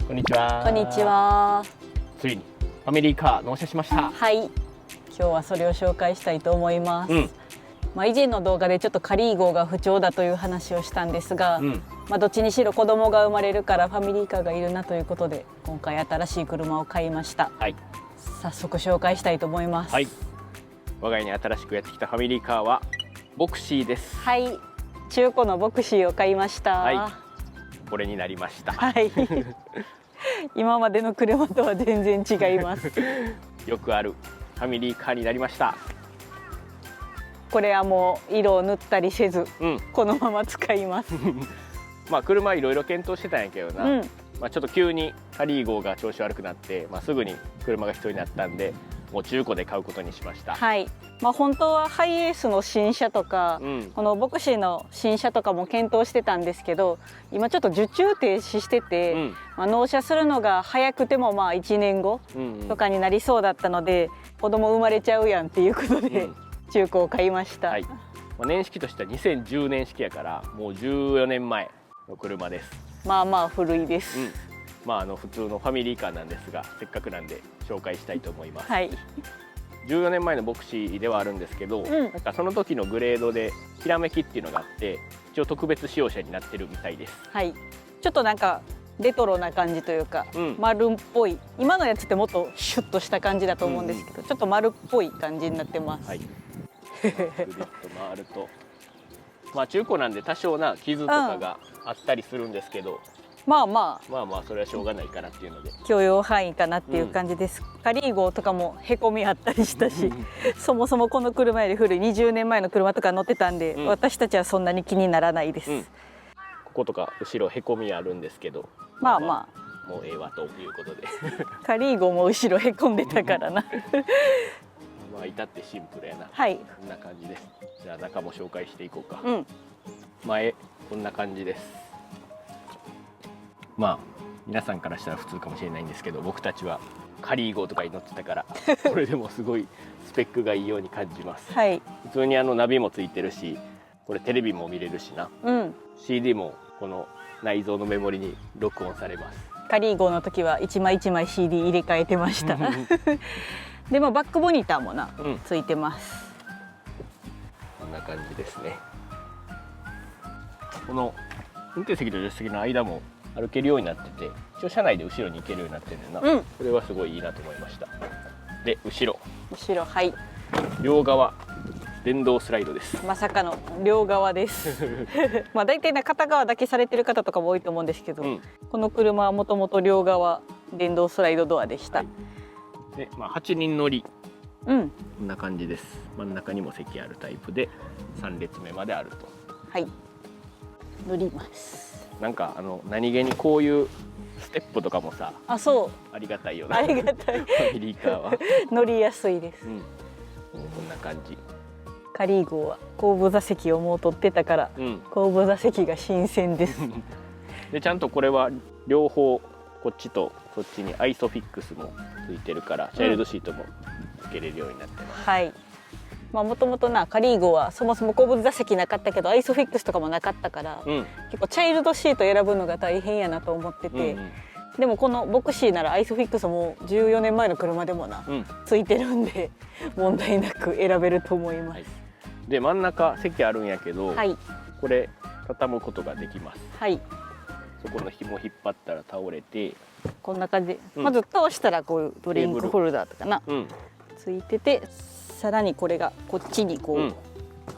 こんにちは。こんにちは。ついにファミリーカー納車しました。はい。今日はそれを紹介したいと思います。以前の動画でちょっとカリー号が不調だという話をしたんですが、どっちにしろ子供が生まれるからファミリーカーがいるなということで、今回新しい車を買いました。はい。早速紹介したいと思います。はい。我が家に新しくやってきたファミリーカーはボクシーです。はい。中古のボクシーを買いました。はい。これになりました。はい。今までの車とは全然違います。よくあるファミリーカーになりました。これはもう色を塗ったりせず、このまま使います。車いろいろ検討してたんやけどな、ちょっと急にカリー号が調子悪くなって、すぐに車が必要になったんで、もう中古で買うことにしました。はい。本当はハイエースの新車とか、このボクシーの新車とかも検討してたんですけど、今ちょっと受注停止してて、納車するのが早くても1年後とかになりそうだったので、子供生まれちゃうやんっていうことで、中古を買いました。はい。年式としては2010年式やからもう14年前の車です。古いです。普通のファミリーカーなんですが、せっかくなんで紹介したいと思います。はい。14年前のボクシーではあるんですけど、なんかその時のグレードでひらめきっていうのがあって、一応特別仕様車になってるみたいです。はい。ちょっとなんかレトロな感じというか、丸っぽい、今のやつってもっとシュッとした感じだと思うんですけど、ちょっと丸っぽい感じになってます。はい。ぐるっと回ると、中古なんで多少な傷とかがあったりするんですけど、それはしょうがないかなっていうので許容範囲かなっていう感じです。カリー号とかもへこみあったりしたし、そもそもこの車より古い20年前の車とか乗ってたんで、私たちはそんなに気にならないです。こことか後ろへこみあるんですけど、もうええわということでカリー号も後ろへこんでたからな至ってシンプルやな。はい。こんな感じです。じゃあ中も紹介していこうか。前こんな感じです。皆さんからしたら普通かもしれないんですけど、僕たちはカリー号とかに乗ってたからこれでもすごいスペックがいいように感じます。はい。普通にナビもついてるし、これテレビも見れるしな、CD もこの内蔵のメモリに録音されます。カリー号の時は一枚一枚 CD 入れ替えてましたでもバックモニターもついてます。こんな感じですね。この運転席と助手席の間も歩けるようになってて、一応車内で後ろに行けるようになってるな、これはすごいいいなと思いました。で後ろ、はい、両側電動スライドです。まさかの両側ですだいたい片側だけされてる方とかも多いと思うんですけど、この車はもともと両側電動スライドドアでした。で、8人乗り、こんな感じです。真ん中にも席あるタイプで3列目まであると。はい、乗ります。なんか何気にこういうステップとかもさ、ありがたいよな。ありがたいファミリーカーは乗りやすいです。こんな感じ。カリー号は後部座席をもう取ってたから、後部座席が新鮮ですでちゃんとこれは両方こっちとそっちにアイソフィックスもついてるから、チャイルドシートもつけれるようになってます。はい。もともとカリー号はそもそも後部座席なかったけど、アイソフィックスとかもなかったから、結構チャイルドシート選ぶのが大変やなと思ってて、でもこのボクシーならアイソフィックスも14年前の車でもついてるんで問題なく選べると思います。で真ん中席あるんやけど、これ畳むことができます。はい。そこの紐引っ張ったら倒れて、こんな感じで、まず倒したらこういうドリンクホルダーとかついてて、さらにこれがこっちに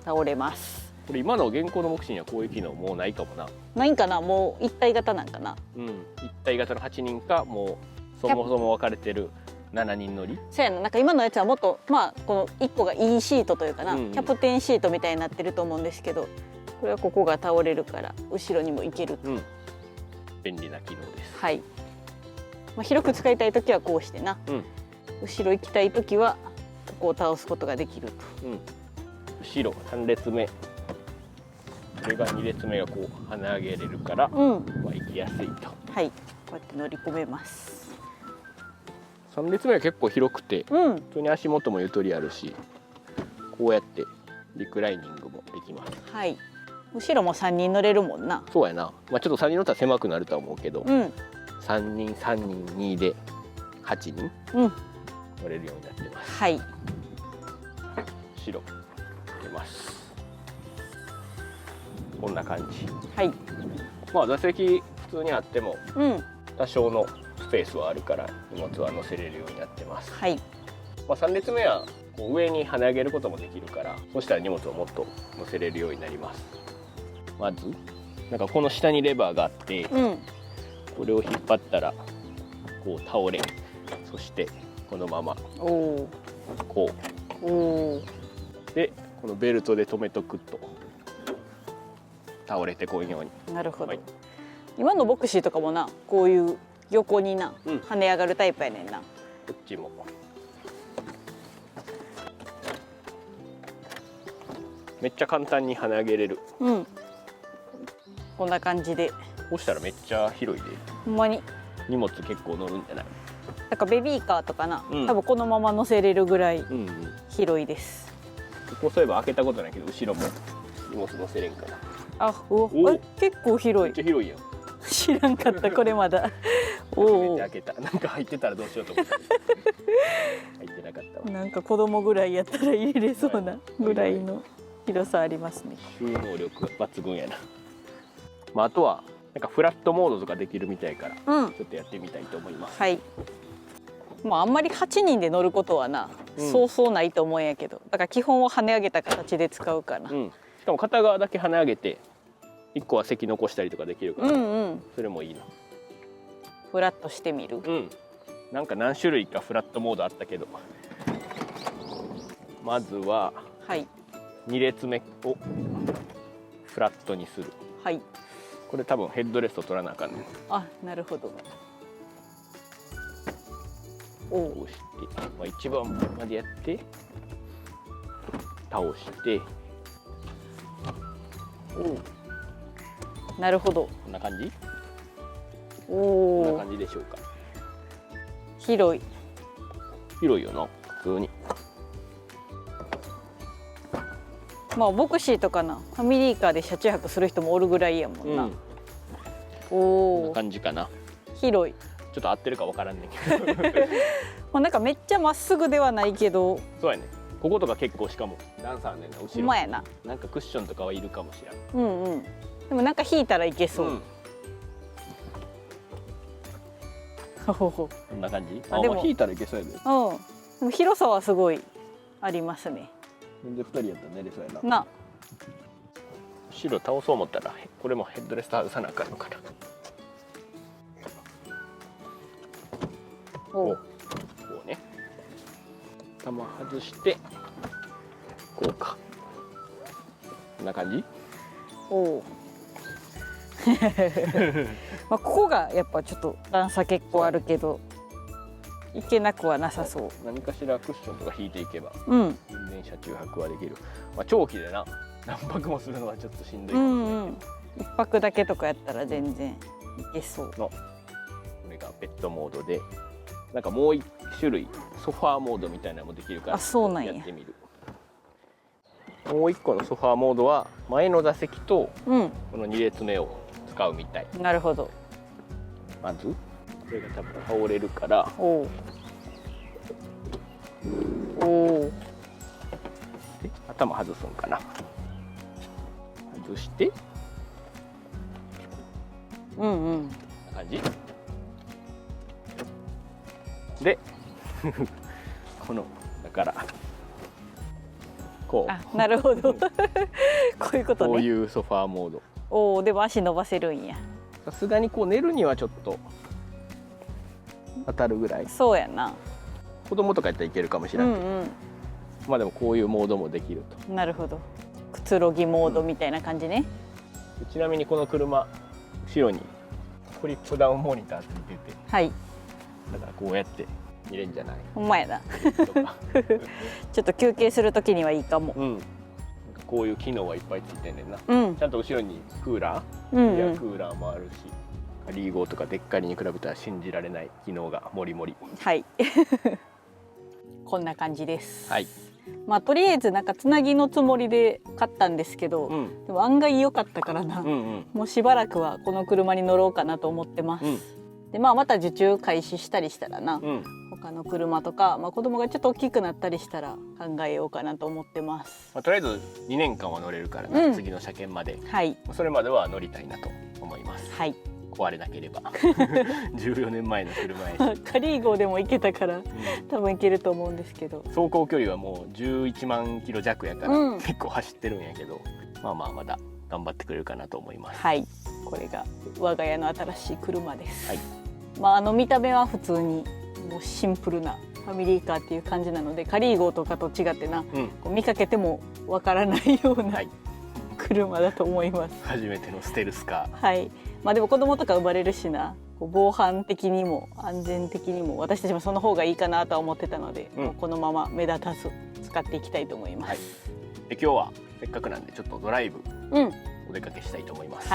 倒れます。これ今の現行のボクシーにはこういう機能もうないかもな。ないんかな、もう一体型なんかな。一体型の8人か、もうそもそも分かれてる7人乗り。そうやな、なんか今のやつはもっとこの1個が E シートというかな、キャプテンシートみたいになってると思うんですけど、これはここが倒れるから後ろにも行けると、便利な機能です。はい。広く使いたい時はこうしてな、後ろ行きたい時はここを倒すことができると。後ろ3列目、これが2列目がこう跳ね上げれるから、行きやすいと。はい、こうやって乗り込めます。3列目は結構広くて、普通に足元もゆとりあるし、こうやってリクライニングもできます。はい。後ろも3人乗れるもんな。そうやな。ちょっと3人乗ったら狭くなるとは思うけど、3人3人2で8人乗れるようになってます。はい。後ろ出ます。こんな感じ。はい。まあ座席普通にあってもうん。多少のスペースはあるから荷物は乗せれるようになってます。はい。まあ、3列目はこう上に跳ね上げることもできるから、そしたら荷物をもっと乗せれるようになります。まずなんかこの下にレバーがあって、うん。これを引っ張ったらこう倒れ、そしてこのままおこお。おお。うでこのベルトで留めとくと倒れてこういうように。なるほど。はい、今のボクシーとかもな、こういう横にな、うん跳ね上がるタイプやねんな。こっちもめっちゃ簡単に跳ね上げれる。うん。こんな感じで。こうしたらめっちゃ広いで、ほんまに。荷物結構乗るんじゃない？なんかベビーカーとかな、うん多分このまま乗せれるぐらいうんうん。広いです。ここそういえば開けたことないけど後ろも荷物乗せれんかな。あ、うおお、結構め広い。っちゃ広いやん。知らんかったこれまだ。おお初めて開。けた。なんか入ってたらどうしようと思った。入ってなかったわ。なんか子供ぐらいやったら入れそうなぐらいの広さありますね。収納力抜群やな。まああとはなんかフラットモードとかできるみたいから、うん。ちょっとやってみたいと思います。はい。まああんまり8人で乗ることはな、そうそうないと思うんやけど、だから基本は跳ね上げた形で使うかな。うん。しかも片側だけ跳ね上げて、1個は席残したりとかできるから、うん。それもいいな。フラッとしてみる。うん。なんか何種類かフラットモードあったけど、まずははい。 2列目をフラットにする。はい。これ多分ヘッドレスト取らなあかんね。あ、なるほど。おお。こうして、まあ、一番までやって倒してなるほど。こんな感じ。おお。こんな感じでしょうか。広い。広いよな普通に。まあボクシーとかな、ファミリーカーで車中泊する人もおるぐらいやもんな。こんなおお。感じかな。広い。ちょっと合ってるかわからんねんけどまあなんかめっちゃまっすぐではないけど、そうやね。こことか結構しかもダンサーねんな後ろ。ほんまやな。なんかクッションとかはいるかもしれん。うんうん。でもなんか引いたらいけそう。ほほほ。こんな感じ。あでもまあ引いたらいけそうやで。うん。でも広さはすごいありますね。全然2人やったら寝れそうやな。な。後ろ倒そう思ったらこれもヘッドレスト外さなあかんのかな。おう。こうね。玉外してこうか。こんな感じ。おう。まあここがやっぱちょっと段差結構あるけど、いけなくはなさそう。何かしらクッションとか引いていけばうん。全然車中泊はできる。まあ長期でな何泊もするのはちょっとしんどいかうんもしれないうん。一泊だけとかやったら全然いけそう。けど、これがベッドモードで、なんかもう一種類ソファーモードみたいなのもできるから、あ、そうなんや。やってみる。もう一個のソファーモードは前の座席とうん。この2列目を使うみたい。なるほど。まずこれが多分倒れるから、おう。おお。で頭外すんかな。外してうんうん。こんな感じでこのだからこあ、なるほど。こういうことね。うこういうソファーモード。おお、でも足伸ばせるんや。さすがにこう寝るにはちょっと当たるぐらい。そうやな。子供とかやったらいけるかもしれうないけど、んまあでもこういうモードもできるうん。なるほど。くつろぎモードみたいな感じね。と。ちなみにこの車後ろにフリップダウンモニターついてて、はい。だからこうやって見れるんじゃないほんまやな。とかちょっと休憩するときにはいいかも。うん、なんかこういう機能はいっぱいついてんねんな。うん。ちゃんと後ろにクーラうんー、うん。クーラーもあるし、リーゴーとかデッカリに比べたら信じられない機能がもりもり。はい。こんな感じです。はい。まあとりあえずなんかつなぎのつもりで買ったんですけど、うんでも案外良かったからな。うんうんもうしばらくはこの車に乗ろうかなと思ってます。うん。でまた受注開始したりしたらな、他の車とか、子供がちょっと大きくなったりしたら考えようかなと思ってます。とりあえず2年間は乗れるからな、次の車検まで、それまでは乗りたいなと思います。壊れなければ14年前の車やしカリーゴでも行けたから、多分行けると思うんですけど、走行距離はもう11万キロ弱やから、結構走ってるんやけど、まだ頑張ってくれるかなと思います。これが我が家の新しい車です。見た目は普通にもうシンプルなファミリーカーっていう感じなので、カリーゴとかと違ってな、見かけてもわからないような、車だと思います。初めてのステルスカー。でも子供とか生まれるしな、防犯的にも安全的にも私たちもその方がいいかなとは思ってたので、このまま目立たず使っていきたいと思います。で今日はせっかくなんでちょっとドライブお出かけしたいと思います。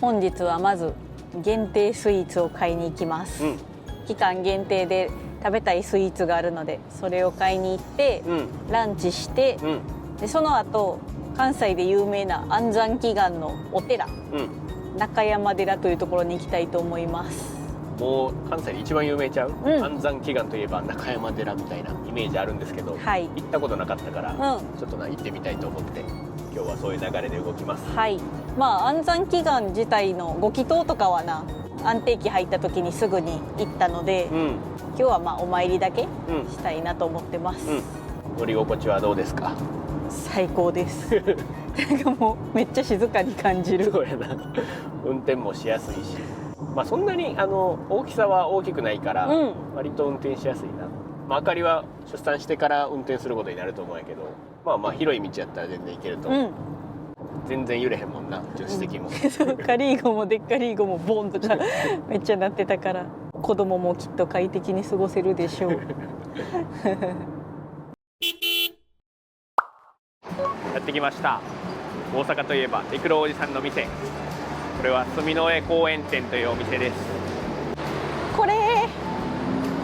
本日はまず限定スイーツを買いに行きます。期間限定で食べたいスイーツがあるので、それを買いに行って、ランチして、でその後関西で有名な安産祈願のお寺、中山寺というところに行きたいと思います。もう関西で一番有名ちゃう、安産祈願といえば中山寺みたいなイメージあるんですけど、行ったことなかったから、ちょっと行ってみたいと思って今日はそういう流れで動きます。安産祈願自体のご祈祷とかはな、安定期入った時にすぐに行ったので、今日はお参りだけしたいなと思ってます。乗り心地はどうですか？最高ですなんかもうめっちゃ静かに感じる。そうやな運転もしやすいし、そんなに大きさは大きくないから、割と運転しやすいな。あかりは出産してから運転することになると思うんやけど、広い道やったら全然行けると思う。全然揺れへんもんな、助手席もカリーゴもデッカリーゴもボンとかめっちゃなってたから、子供もきっと快適に過ごせるでしょうやってきました。大阪といえばテクロおじさんの店。これは住之江公園店というお店です。こ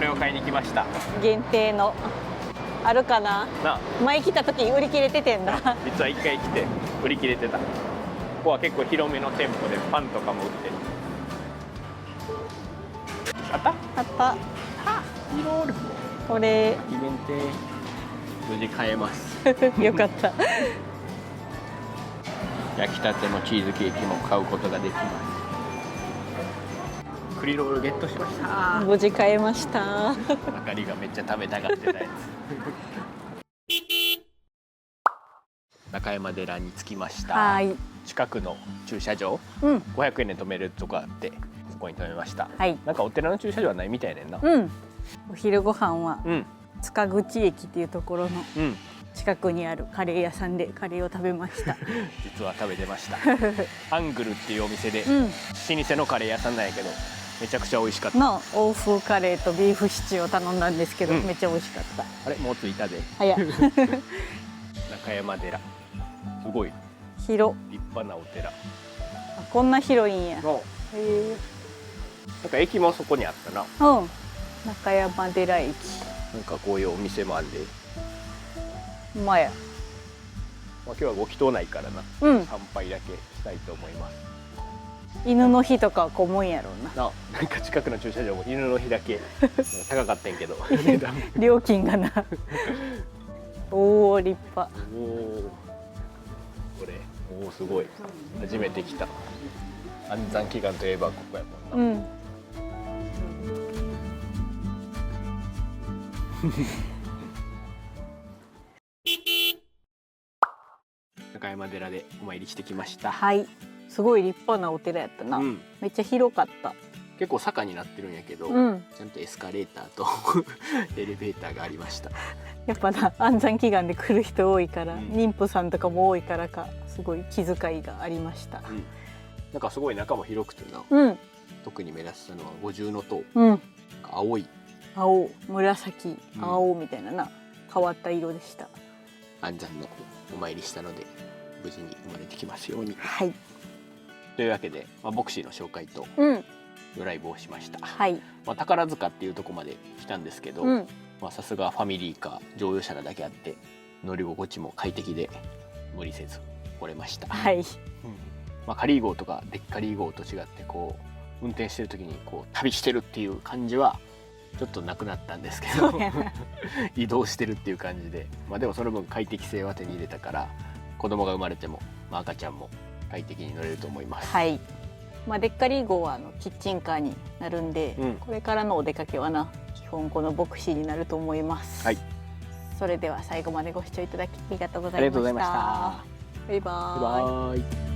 れを買いに来ました。限定のあるかな。前来た時売り切れててんだ実は1回来て売り切れてた。ここは結構広めの店舗でパンとかも売ってる。あったリロール、これ限定無事買えますよかった焼きたてのチーズケーキも買うことができます。栗ロールゲットしました。無事買えました。あかりがめっちゃ食べたがってたやつ中山寺に着きました。近くの駐車場、500円で止めるとこあって、そこに止めました。なんかお寺の駐車場はないみたいねんな。お昼ご飯は、塚口駅っていうところの近くにあるカレー屋さんでカレーを食べました実は食べてましたアングルっていうお店で、老舗のカレー屋さんなんやけどめちゃくちゃ美味しかった。欧風カレーとビーフシチューを頼んだんですけど、めっちゃ美味しかった。あれもう着いたで中山寺、すごい広立派なお寺。こんな広いんや。なんか駅もそこにあったな。中山寺駅。なんかこういうお店もあんで。今や。今日はご祈祷ないからな。参拝だけしたいと思います。犬の日とか混むんやろうな。なんか近くの駐車場も犬の日だけ高かったんけど料金がなおお立派。これすごい初めて来た。安産祈願といえばここやもんな。中山寺でお参りしてきました。すごい立派なお寺やったな。めっちゃ広かった。結構坂になってるんやけど、ちゃんとエスカレーターとエレベーターがありました。やっぱな、安産祈願で来る人多いから、妊婦さんとかも多いからか、すごい気遣いがありました。なんかすごい中も広くてな、特に目立ったのは五重塔、青紫、青みたいなな、変わった色でした。安産のお参りしたので無事に生まれてきますように。というわけで、ボクシーの紹介とドライブをしました。宝塚っていうとこまで来たんですけど、さすがファミリーカー乗用車なだけあって乗り心地も快適で無理せず来れました。カリー号とかデッカリー号と違ってこう運転してる時にこう旅してるっていう感じはちょっとなくなったんですけど移動してるっていう感じで、まあ、でもその分快適性は手に入れたから子供が生まれても、まあ、赤ちゃんも快適に乗れると思います。はい、まあ、デッカリー号はキッチンカーになるんで、これからのお出かけは基本このボクシーになると思います。はい、それでは最後までご視聴いただきありがとうございました。バイバーイ。